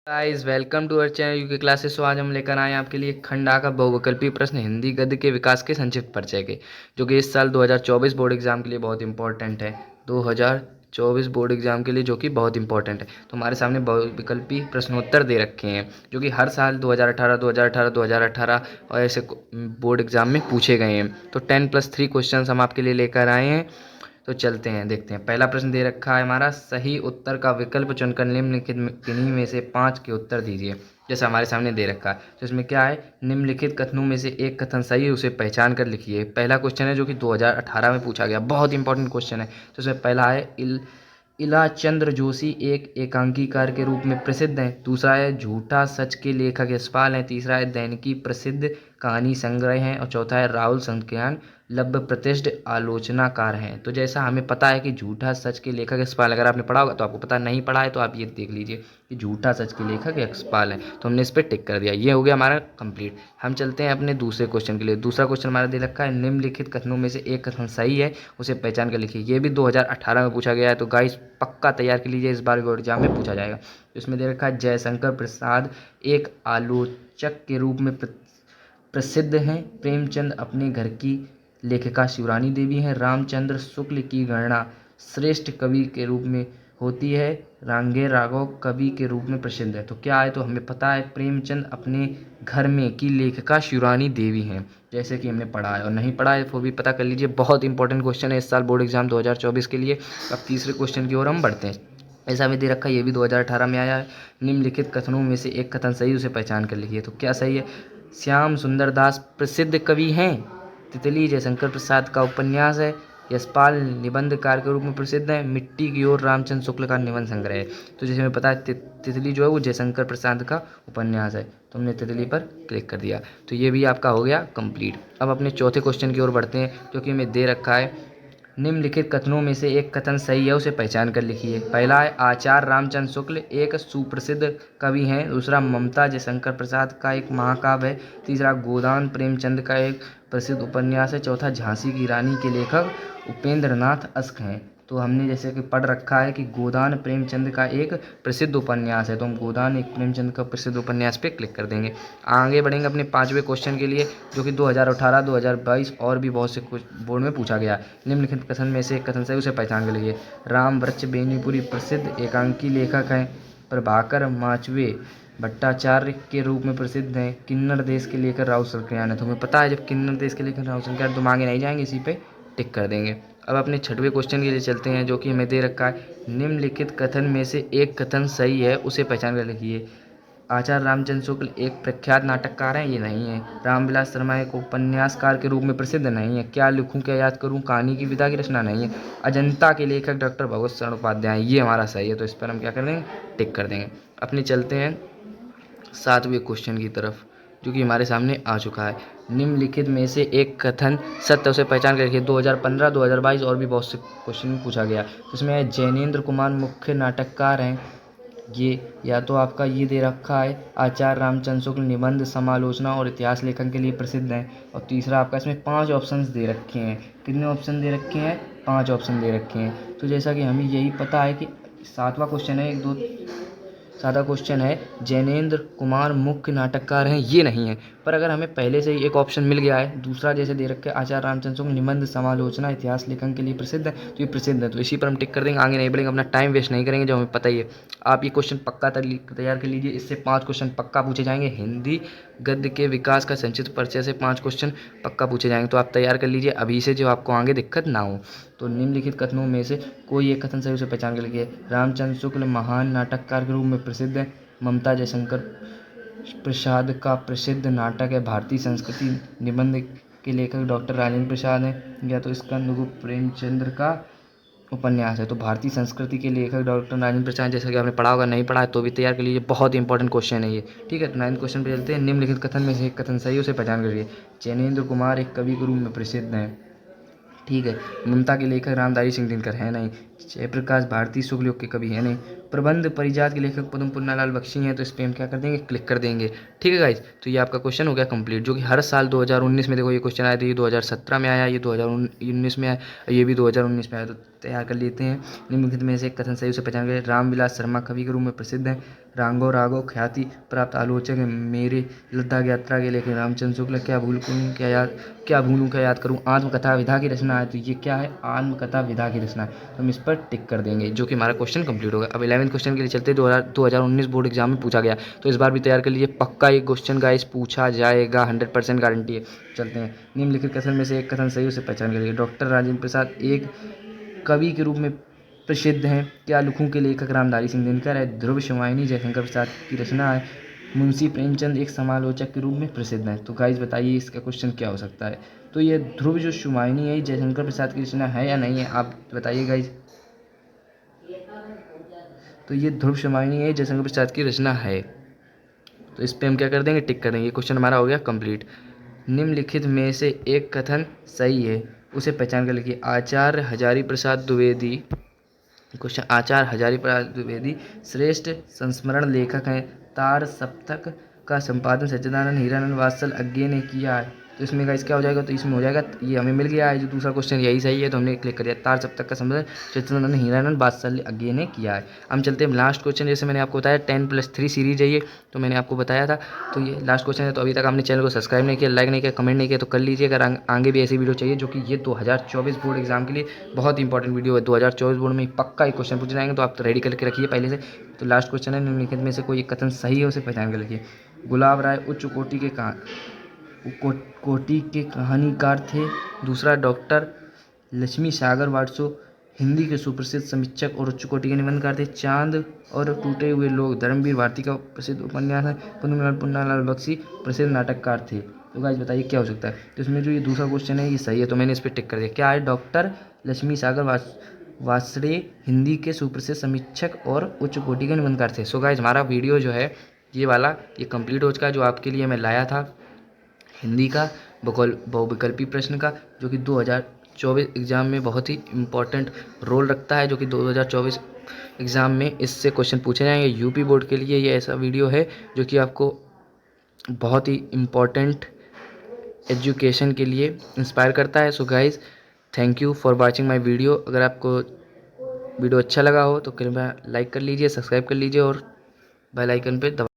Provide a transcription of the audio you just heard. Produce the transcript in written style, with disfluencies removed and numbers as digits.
Guys welcome to our channel UK classes. तो आज हम लेकर आए हैं आपके लिए खंड आ का बहुविकल्पीय प्रश्न हिंदी गद्य के विकास के संक्षिप्त परिचय के, जो कि इस साल 2024 बोर्ड एग्जाम के लिए बहुत इंपॉर्टेंट है। 2024 बोर्ड एग्जाम के लिए जो कि बहुत इंपॉर्टेंट है। तो हमारे सामने बहुविकल्पीय प्रश्नोत्तर दे रखे हैं जो कि हर साल 2018, 2018, 2018 और ऐसे बोर्ड एग्जाम में पूछे गए हैं। तो 10+3 क्वेश्चन हम आपके लिए लेकर आए हैं। तो चलते हैं, देखते हैं। पहला प्रश्न दे रखा है हमारा, सही उत्तर का विकल्प चुनकर निम्नलिखित किन्हीं में से 5 के उत्तर दीजिए। जैसे हमारे सामने दे रखा है, तो इसमें क्या है, निम्नलिखित कथनों में से एक कथन सही है, उसे पहचान कर लिखिए। पहला क्वेश्चन है जो कि 2018 में पूछा गया, बहुत इंपॉर्टेंट क्वेश्चन है। तो इसमें पहला है, इलाचंद्र जोशी एक एकांकीकार के रूप में प्रसिद्ध हैं। दूसरा है, झूठा सच के लेखक यशपाल हैं। तीसरा है, दैनिकी प्रसिद्ध कहानी संग्रह हैं। और चौथा है, राहुल संज्ञान लब्ध प्रतिष्ठ आलोचनाकार हैं। तो जैसा हमें पता है कि झूठा सच के लेखक यशपाल, अगर आपने पढ़ा होगा तो आपको पता, नहीं पढ़ा है तो आप ये देख लीजिए कि झूठा सच के लेखक यशपाल है। तो हमने इस पर टिक कर दिया, ये हो गया हमारा कंप्लीट। हम चलते हैं अपने दूसरे क्वेश्चन के लिए। दूसरा क्वेश्चन हमारा दे रखा है, निम्नलिखित कथनों में से एक कथन सही है, उसे पहचान कर लिखिए। ये भी 2018 में पूछा गया है, तो गाइस पक्का तैयार कर लीजिए, इस बार बोर्ड एग्जाम में पूछा जाएगा। इसमें दे रखा है, जयशंकर प्रसाद एक आलोचक के रूप में प्रसिद्ध हैं। प्रेमचंद अपने घर की लेखिका शिवरानी देवी हैं। रामचंद्र शुक्ल की गणना श्रेष्ठ कवि के रूप में होती है। रांगे राघव कवि के रूप में प्रसिद्ध है। तो क्या है, तो हमें पता है प्रेमचंद अपने घर में की लेखिका शिवरानी देवी हैं, जैसे कि हमने पढ़ा है। और नहीं पढ़ा है वो भी पता कर लीजिए, बहुत इंपॉर्टेंट क्वेश्चन है इस साल बोर्ड एग्जाम 2024 के लिए। अब तीसरे क्वेश्चन की ओर हम बढ़ते हैं। ऐसा भी दे रखा है, ये भी 2018 में आया है। निम्नलिखित कथनों में से एक कथन सही, उसे पहचान कर लिखिए। तो क्या सही है, श्याम सुंदर दास प्रसिद्ध कवि हैं। तितली जयशंकर प्रसाद का उपन्यास है। यशपाल निबंधकार के रूप में प्रसिद्ध है। मिट्टी की ओर रामचंद्र शुक्ल का निबंध संग्रह है। तो जैसे हमें पता है तितली जो है वो जयशंकर प्रसाद का उपन्यास है, तो हमने तितली पर क्लिक कर दिया। तो ये भी आपका हो गया कंप्लीट। अब अपने चौथे क्वेश्चन की ओर बढ़ते हैं, जो कि हमें दे रखा है, निम्नलिखित कथनों में से एक कथन सही है, उसे पहचान कर लिखिए। पहला है, आचार्य रामचंद्र शुक्ल एक सुप्रसिद्ध कवि हैं। दूसरा, ममता जयशंकर प्रसाद का एक महाकाव्य है। तीसरा, गोदान प्रेमचंद का एक प्रसिद्ध उपन्यास है। चौथा, झांसी की रानी के लेखक उपेंद्र नाथ अश्क हैं। तो हमने जैसे कि पढ़ रखा है कि गोदान प्रेमचंद का एक प्रसिद्ध उपन्यास है, तो हम गोदान एक प्रेमचंद का प्रसिद्ध उपन्यास पे क्लिक कर देंगे। आगे बढ़ेंगे अपने पांचवें क्वेश्चन के लिए, जो कि 2018, 2022 और भी बहुत से बोर्ड में पूछा गया है। निम्नलिखित कथन में से एक कथन सही, उसे पहचान कर लीजिए। राम वृक्ष बेनीपुरी प्रसिद्ध एकांकी लेखक हैं। प्रभाकर माचवे भट्टाचार्य के रूप में प्रसिद्ध हैं। किन्नर देश के लेखक राहुल संज्ञान है। तो हमें पता है जब किन्नर देश के लेखक राहुल संज्ञान, तो आगे नहीं जाएंगे, इसी पे टिक कर देंगे। अब अपने छठवें क्वेश्चन के लिए चलते हैं, जो कि हमें दे रखा है, निम्नलिखित कथन में से एक कथन सही है, उसे पहचान कर लिखिए। आचार्य रामचंद्र शुक्ल एक प्रख्यात नाटककार हैं, ये नहीं है। रामविलास शर्मा एक उपन्यासकार के रूप में प्रसिद्ध, नहीं है। क्या लिखूं क्या याद करूं कहानी की विधा की रचना, नहीं है। अजंता के लेखक डॉक्टर भगवत शरण उपाध्याय, ये हमारा सही है। तो इस पर हम क्या कर देंगे, टिक कर देंगे। अपने चलते हैं सातवें क्वेश्चन की तरफ, जो कि हमारे सामने आ चुका है। निम्नलिखित में से एक कथन सत्य, उसे पहचान कर रखिए। 2015, 2022 और भी बहुत से क्वेश्चन पूछा गया। इसमें है, जैनेन्द्र कुमार मुख्य नाटककार हैं। ये या तो आपका ये दे रखा है, आचार्य रामचंद्र शुक्ल निबंध समालोचना और इतिहास लेखन के लिए प्रसिद्ध हैं। और तीसरा आपका, इसमें 5 ऑप्शंस दे रखे हैं। कितने ऑप्शन दे रखे हैं, 5 ऑप्शन दे रखे हैं। तो जैसा कि हमें यही पता है कि सातवां क्वेश्चन है, एक दो सादा क्वेश्चन है, जैनेन्द्र कुमार मुख्य नाटककार हैं, ये नहीं है। पर अगर हमें पहले से ही एक ऑप्शन मिल गया है, दूसरा जैसे दे रखे आचार्य रामचंद्र शुक्ल निबंध समालोचना इतिहास लेखन के लिए प्रसिद्ध है, तो ये प्रसिद्ध है, तो इसी पर हम टिक कर देंगे। आगे नहीं बढ़ेंगे, अपना टाइम वेस्ट नहीं करेंगे, जो हमें पता ही है। आप ये क्वेश्चन पक्का तैयार कर लीजिए, इससे 5 क्वेश्चन पक्का पूछे जाएंगे। हिंदी गद्य के विकास का संक्षिप्त परिचय से 5 क्वेश्चन पक्का पूछे जाएंगे, तो आप तैयार कर लीजिए अभी से, जो आपको आगे दिक्कत ना हो। तो निम्नलिखित कथनों में से कोई एक कथन सही, उसे पहचान कर लीजिए। रामचंद्र शुक्ल महान नाटककार के रूप में प्रसिद्ध है। ममता जयशंकर प्रसाद का प्रसिद्ध नाटक है भारतीय संस्कृति। निबंध के लेखक डॉक्टर राजेंद्र प्रसाद हैं। या तो इसका नुगु प्रेमचंद्र का उपन्यास है। तो भारतीय संस्कृति के लेखक डॉक्टर राजेंद्र प्रसाद, जैसा कि आपने पढ़ा होगा, नहीं पढ़ा है तो भी तैयार कर लीजिए, बहुत इंपॉर्टेंट क्वेश्चन है ये। ठीक है, तो 9th क्वेश्चन पे चलते हैं। निम्नलिखित कथन में से एक कथन सही, उसे पहचान करिए। जैनेन्द्र कुमार एक कवि के रूप में प्रसिद्ध हैं। ठीक है। ममता के लेखक रामधारी सिंह दिनकर है नहीं। जयप्रकाश भारती शुक्ल युग के कवि है नहीं। प्रबंध परिजात के लेखक पद्म पुन्नालाल बख्शी हैं, तो इस पे हम क्या कर देंगे, क्लिक कर देंगे। ठीक है गाइज, तो ये आपका क्वेश्चन हो गया कंप्लीट, जो कि हर साल 2019 में देखो ये क्वेश्चन आया था, ये 2017 में आया, ये 2019 में आया, ये भी 2019 में आया, तो तैयार कर लेते हैं। निम्नलिखित में से एक कथन सही उसे पहचान गए। रामविलास शर्मा कवि के रूप में प्रसिद्ध हैं। रांगो राघव ख्याति प्राप्त आलोचक हैं। मेरे लद्दाख यात्रा के लेखक रामचंद्र शुक्ल। क्या भूलूं क्या याद करूं, आत्मकथा विधा की रचना है, तो ये क्या है, आत्मकथा विधा की रचना है, तो हम इस पर टिक कर देंगे, जो कि हमारा क्वेश्चन कंप्लीट होगा। अब 11th क्वेश्चन के लिए चलते, 2019 बोर्ड एग्जाम में पूछा गया, तो इस बार भी तैयार कर लीजिए, पक्का ये क्वेश्चन गाइस पूछा जाएगा, 100% गारंटी है। चलते हैं, निम्नलिखित कथन में से एक कथन सही उसे पहचान करिए। डॉक्टर राजेंद्र प्रसाद एक कवि के रूप में प्रसिद्ध हैं। क्या लुखों के लेखक रामधारी सिंह दिनकर है। ध्रुव शुमाइनी जयशंकर प्रसाद की रचना है। मुंशी प्रेमचंद एक समालोचक के रूप में प्रसिद्ध हैं। तो गाइज बताइए इसका क्वेश्चन क्या हो सकता है। तो ये ध्रुव जो शुमाइनी है, जयशंकर प्रसाद की रचना है या नहीं है, आप बताइए गाइज। तो ये ध्रुव शुमाइनी है, जयशंकर प्रसाद की रचना है, तो इस पे हम क्या कर देंगे, टिक कर देंगे। क्वेश्चन हमारा हो गया कंप्लीट। निम्नलिखित में से एक कथन सही है उसे पहचान कर लिखिए। आचार्य हजारी प्रसाद द्विवेदी, क्वेश्चन, आचार्य हजारी प्रसाद द्विवेदी श्रेष्ठ संस्मरण लेखक हैं। तार सप्तक का संपादन सच्चिदानंद हीरानंद वात्सल अज्ञे ने किया है, तो इसमें गाइस क्या हो जाएगा, तो इसमें हो जाएगा, ये हमें मिल गया है, जो दूसरा क्वेश्चन यही सही है, तो हमने क्लिक कर दिया। तार सप्तक का संपादन सच्चिदानंद हीरानंद वात्सल अज्ञे ने किया है। हम चलते हैं लास्ट क्वेश्चन, जैसे मैंने आपको बताया 10+3 सीरीज है ये, तो मैंने आपको बताया था, तो ये लास्ट क्वेश्चन है। तो अभी तक आपने चैनल को सब्सक्राइब नहीं किया, लाइक नहीं किया, कमेंट नहीं किया, तो कर लीजिए। अगर आगे भी ऐसी वीडियो चाहिए, जो कि ये 2024 बोर्ड एग्जाम के लिए बहुत इंपॉर्टेंट वीडियो है, 2024 बोर्ड में पक्का एक क्वेश्चन पूछे जाएंगे, तो आप रेडी करके रखिए पहले से। तो लास्ट क्वेश्चन है, निम्नलिखित में से कोई एक कथन सही है उसे पहचान कर लिखिए। गुलाब राय उच्च कोटि के कहानीकार थे। दूसरा, डॉक्टर लक्ष्मी सागर वाटसो हिंदी के सुप्रसिद्ध समीक्षक और उच्च कोटि के निबंधकार थे। चांद और टूटे हुए लोग धर्मवीर भारती का प्रसिद्ध उपन्यास है। पुन्नालाल बख्शी प्रसिद्ध नाटककार थे। तो गाइस बताइए क्या हो सकता है। तो इसमें जो ये दूसरा क्वेश्चन है ये सही है, तो मैंने इस पर टिक कर दिया। क्या है, डॉक्टर लक्ष्मी सागर वासड़े हिंदी के सुप्रसिद्ध समीक्षक और उच्च कोटि के निबंधकार थे। सो गाइस हमारा वीडियो जो है ये वाला ये कंप्लीट हो चुका है, जो आपके लिए मैं लाया था हिंदी का बहुविकल्पी प्रश्न का, जो कि 2024 एग्ज़ाम में बहुत ही इम्पोर्टेंट रोल रखता है, जो कि 2024 एग्ज़ाम में इससे क्वेश्चन पूछे जाएंगे। यूपी बोर्ड के लिए ये ऐसा वीडियो है जो कि आपको बहुत ही इम्पोर्टेंट एजुकेशन के लिए इंस्पायर करता है। So guys thank you for watching my video. अगर आपको वीडियो अच्छा लगा हो तो कृपया लाइक कर लीजिए, सब्सक्राइब कर लीजिए और बेल आइकन पे दबा